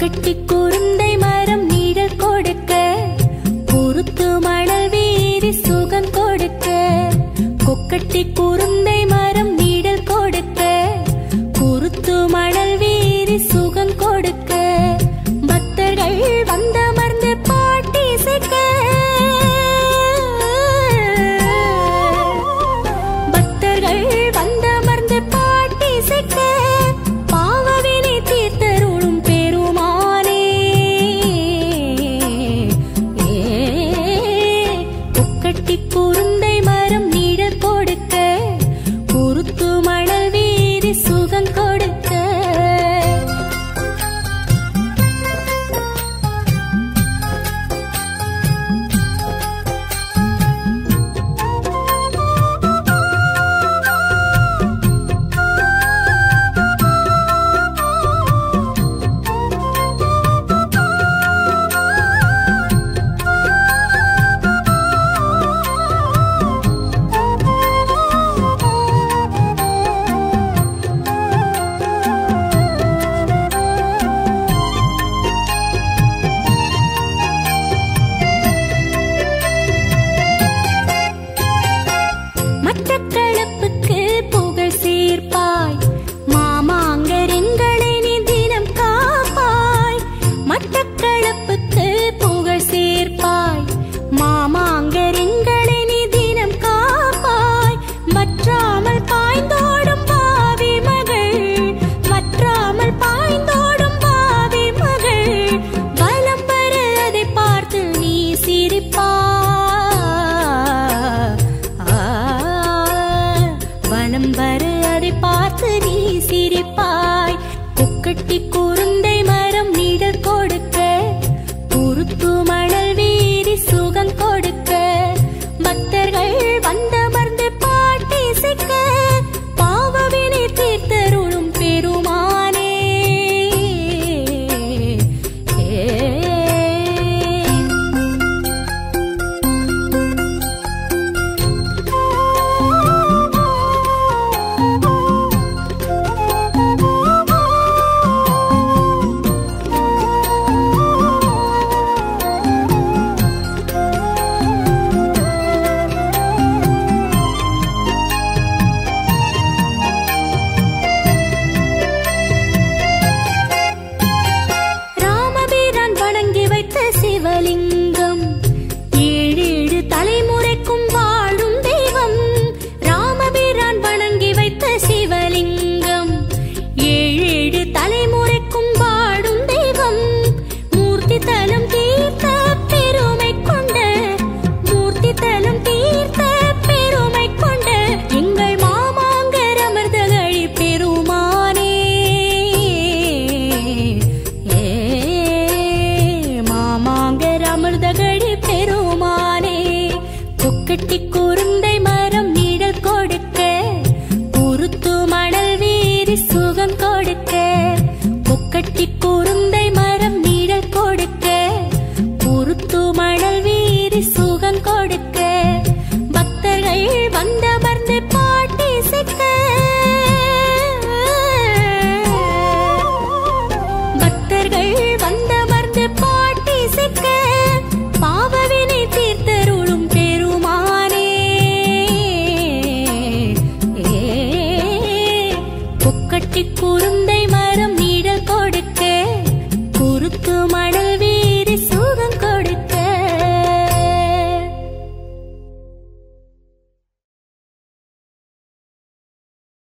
கொக்கட்டி குருந்தை மரம் நீழல் கொடுக்க, குருத்து மணல் வீரி சுகம் கொடுக்க. கொக்கட்டி குருந்தை மரம் நீழல் கொடுக்க, குருத்து மணல் வீரி சுகம் கொடுக்க. பக்தர்கள் வந்தமர்ந்து பாட்டி இசைக்க, பக்தர்கள் வந்தமர்ந்து பாட்டி இசைக்க. பாவவினை தீர்த்தருளும் பெருமானே, கொக்கட்டி குருந்தை மரம் நீழல் கொடுக்க, குருத்து மணல் வீரி சுகம் கொடுக்க. மட்டக்களப்புக்கு புகழ் சேர்ப்பாய், மாமாங்கரெங்களை நீ தினம் காப்பாய். மட்டக்களப்புக்கு புகழ் சேர்ப்பாய், மாமாங்கரெங்களை நீ தினம் காப்பாய். வற்றாமல் பாய்ந்தோடும் பாவி மகள், வற்றாமல் பாய்ந்தோடும் பாவி மகள். வலம் வர அதை பார்த்து நீ சிரிப்பாய், வலம் வர அதை பார்த்து நீ சிரிப்பாய். கொக்கட்டி குருந்தை மரம் நீழல் கொடுக்க, குருத்து மணல் வீரி சுகம் கொடுக்க. பக்தர்கள் வந்தமர்ந்து பாட்டி இசைக்க, பாவவினை தீர்த்தருளும் பெருமானே. ராமபிரான் வணங்கி வைத்த சிவலிங்கம், ஏழேழு தலைமுறைக்கும் வாழும் தெய்வம். ராமபிரான் வணங்கி வைத்த சிவலிங்கம், ஏழேழு தலைமுறைக்கும் வாழும் தெய்வம். மூர்த்தி தலம் தீர்த்த பெருமை கொண்ட, மூர்த்தி தலம் தீர்த்த பெருமை கொண்ட எங்கள் மாமாங்கர் அமிர்தகழி பெருமானே. மாமாங்கர் அமிர்தகழி பெருமானே. கொக்கட்டி குருந்தை மரம் நீழல் கொடுக்க, குருத்து மணல் வீரி சுகம் கொடுக்க. கொக்கட்டி குருந்தை மரம் நீழல் கொடுக்க, குருத்து மணல் வீரி சுகம் கொடுக்க. பக்தர்கள் வந்தமர்ந்து பாட்டி இசைக்க,